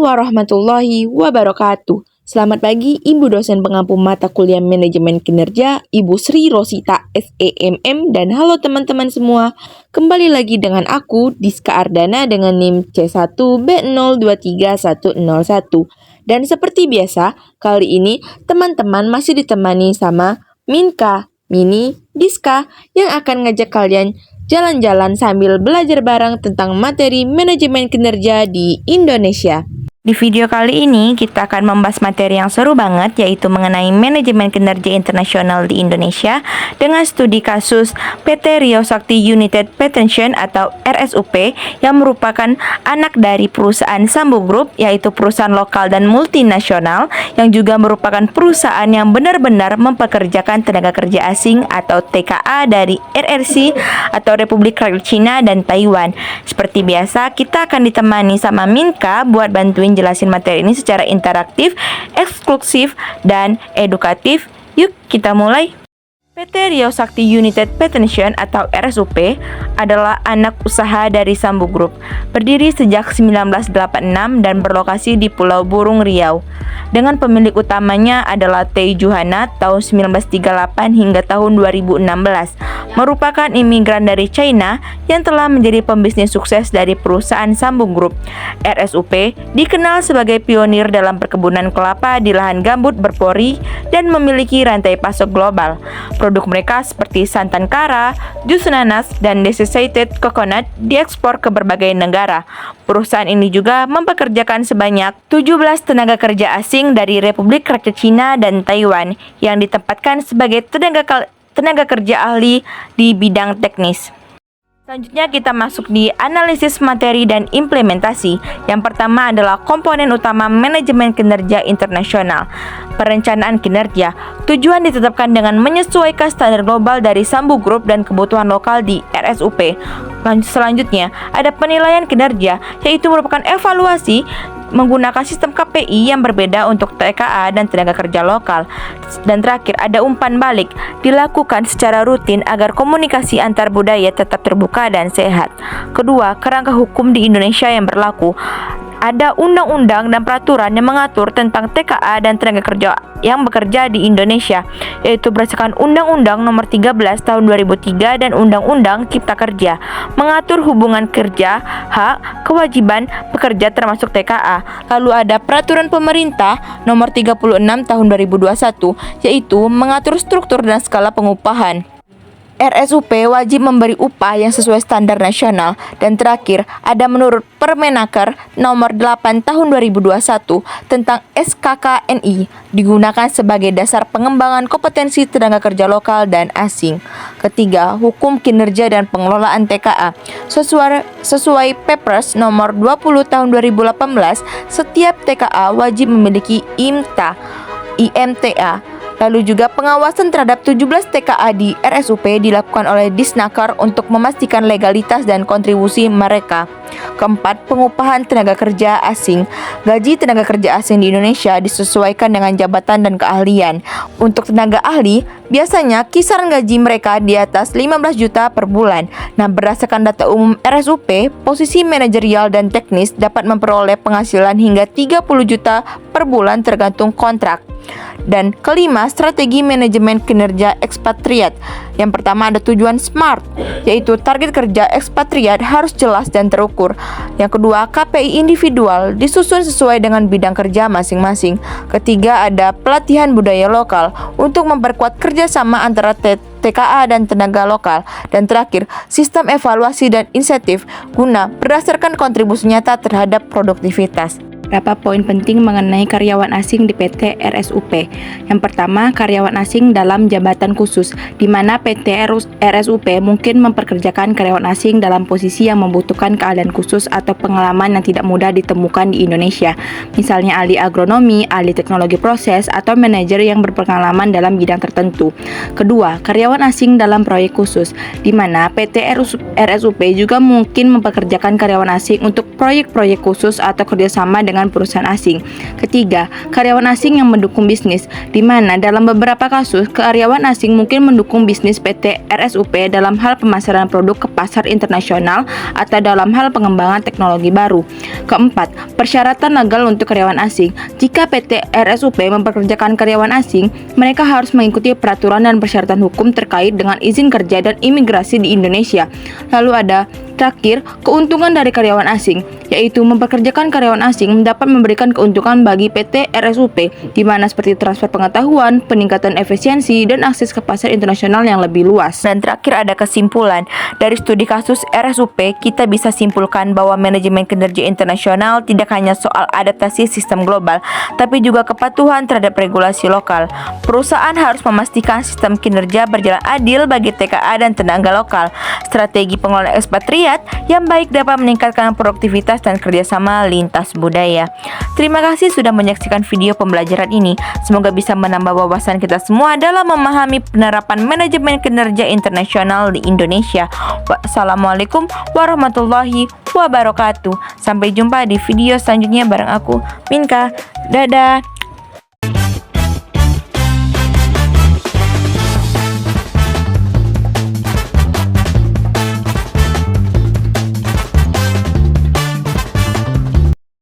warahmatullahi wabarakatuh. Selamat pagi Ibu dosen pengampu mata kuliah manajemen kinerja, Ibu Sri Rosita SEMM, dan halo teman-teman semua. Kembali lagi dengan aku, Diska Ardana dengan NIM C1B023101. Dan seperti biasa, kali ini teman-teman masih ditemani sama Minka, Mini, Diska yang akan ngajak kalian jalan-jalan sambil belajar bareng tentang materi manajemen kinerja di Indonesia. Di video kali ini kita akan membahas materi yang seru banget, yaitu mengenai manajemen kinerja internasional di Indonesia dengan studi kasus PT Rio Sakti United Pension atau RSUP yang merupakan anak dari perusahaan Sambu Group, yaitu perusahaan lokal dan multinasional yang juga merupakan perusahaan yang benar-benar mempekerjakan tenaga kerja asing atau TKA dari RRC atau Republik Rakyat Cina dan Taiwan. Seperti biasa, kita akan ditemani sama Minka buat bantuin jelasin materi ini secara interaktif, eksklusif, dan edukatif. Yuk kita mulai. PT Rio Sakti United Pension atau RSUP adalah anak usaha dari Sambu Group, berdiri sejak 1986 dan berlokasi di Pulau Burung, Riau. Dengan pemilik utamanya adalah Tei Juhana tahun 1938 hingga tahun 2016, merupakan imigran dari China yang telah menjadi pembisnis sukses dari perusahaan Sambu Group. RSUP dikenal sebagai pionir dalam perkebunan kelapa di lahan gambut berpori dan memiliki rantai pasok global. Produk mereka seperti santan kara, jus nanas, dan desiccated coconut diekspor ke berbagai negara. Perusahaan ini juga mempekerjakan sebanyak 17 tenaga kerja asing dari Republik Rakyat Cina dan Taiwan yang ditempatkan sebagai tenaga kerja ahli di bidang teknis. Selanjutnya kita masuk di analisis materi dan implementasi. Yang pertama adalah komponen utama manajemen kinerja internasional. Perencanaan kinerja. Tujuan ditetapkan dengan menyesuaikan standar global dari Sambu Group dan kebutuhan lokal di RSUP. Selanjutnya ada penilaian kinerja, yaitu merupakan evaluasi menggunakan sistem KPI yang berbeda untuk TKA dan tenaga kerja lokal. Dan terakhir ada umpan balik, dilakukan secara rutin agar komunikasi antar budaya tetap terbuka dan sehat. Kedua, kerangka hukum di Indonesia yang berlaku. Ada undang-undang dan peraturan yang mengatur tentang TKA dan tenaga kerja yang bekerja di Indonesia, yaitu berdasarkan Undang-Undang Nomor 13 Tahun 2003 dan Undang-Undang Cipta Kerja, mengatur hubungan kerja, hak, kewajiban pekerja termasuk TKA. Lalu ada Peraturan Pemerintah Nomor 36 Tahun 2021, yaitu mengatur struktur dan skala pengupahan. RSUP wajib memberi upah yang sesuai standar nasional. Dan terakhir, ada menurut Permenaker Nomor 8 Tahun 2021 tentang SKKNI digunakan sebagai dasar pengembangan kompetensi tenaga kerja lokal dan asing. Ketiga, hukum kinerja dan pengelolaan TKA. Sesuai Perpres Nomor 20 Tahun 2018, setiap TKA wajib memiliki IMTA. Lalu juga pengawasan terhadap 17 TKA di RSUP dilakukan oleh Disnaker untuk memastikan legalitas dan kontribusi mereka. Keempat, pengupahan tenaga kerja asing. Gaji tenaga kerja asing di Indonesia disesuaikan dengan jabatan dan keahlian. Untuk tenaga ahli, biasanya kisaran gaji mereka di atas 15 juta per bulan. Nah, berdasarkan data umum RSUP, posisi manajerial dan teknis dapat memperoleh penghasilan hingga 30 juta per bulan tergantung kontrak. Dan kelima, strategi manajemen kinerja ekspatriat. Yang pertama ada tujuan SMART, yaitu target kerja ekspatriat harus jelas dan terukur. Yang kedua, KPI individual disusun sesuai dengan bidang kerja masing-masing. Ketiga, ada pelatihan budaya lokal untuk memperkuat kerjasama antara TKA dan tenaga lokal. Dan terakhir, sistem evaluasi dan insentif guna berdasarkan kontribusi nyata terhadap produktivitas. Beberapa poin penting mengenai karyawan asing di PT RSUP. Yang pertama, karyawan asing dalam jabatan khusus, di mana PT RSUP mungkin mempekerjakan karyawan asing dalam posisi yang membutuhkan keahlian khusus atau pengalaman yang tidak mudah ditemukan di Indonesia. Misalnya ahli agronomi, ahli teknologi proses, atau manajer yang berpengalaman dalam bidang tertentu. Kedua, karyawan asing dalam proyek khusus, di mana PT RSUP juga mungkin mempekerjakan karyawan asing untuk proyek-proyek khusus atau kerjasama dengan dengan perusahaan asing. Ketiga, karyawan asing yang mendukung bisnis, di mana dalam beberapa kasus karyawan asing mungkin mendukung bisnis PT RSUP dalam hal pemasaran produk ke pasar internasional atau dalam hal pengembangan teknologi baru. Keempat, persyaratan legal untuk karyawan asing. Jika PT RSUP mempekerjakan karyawan asing, mereka harus mengikuti peraturan dan persyaratan hukum terkait dengan izin kerja dan imigrasi di Indonesia. Lalu ada terakhir, keuntungan dari karyawan asing, yaitu mempekerjakan karyawan asing dapat memberikan keuntungan bagi PT RSUP, di mana seperti transfer pengetahuan, peningkatan efisiensi, dan akses ke pasar internasional yang lebih luas. Dan terakhir ada kesimpulan. Dari studi kasus RSUP, kita bisa simpulkan bahwa manajemen kinerja internasional tidak hanya soal adaptasi sistem global, tapi juga kepatuhan terhadap regulasi lokal. Perusahaan harus memastikan sistem kinerja berjalan adil bagi TKA dan tenaga lokal. Strategi pengelolaan ekspatriat yang baik dapat meningkatkan produktivitas dan kerjasama lintas budaya. Terima kasih sudah menyaksikan video pembelajaran ini. Semoga bisa menambah wawasan kita semua dalam memahami penerapan manajemen kinerja internasional di Indonesia. Wassalamualaikum warahmatullahi wabarakatuh. Sampai jumpa di video selanjutnya bareng aku, Minka. Dadah.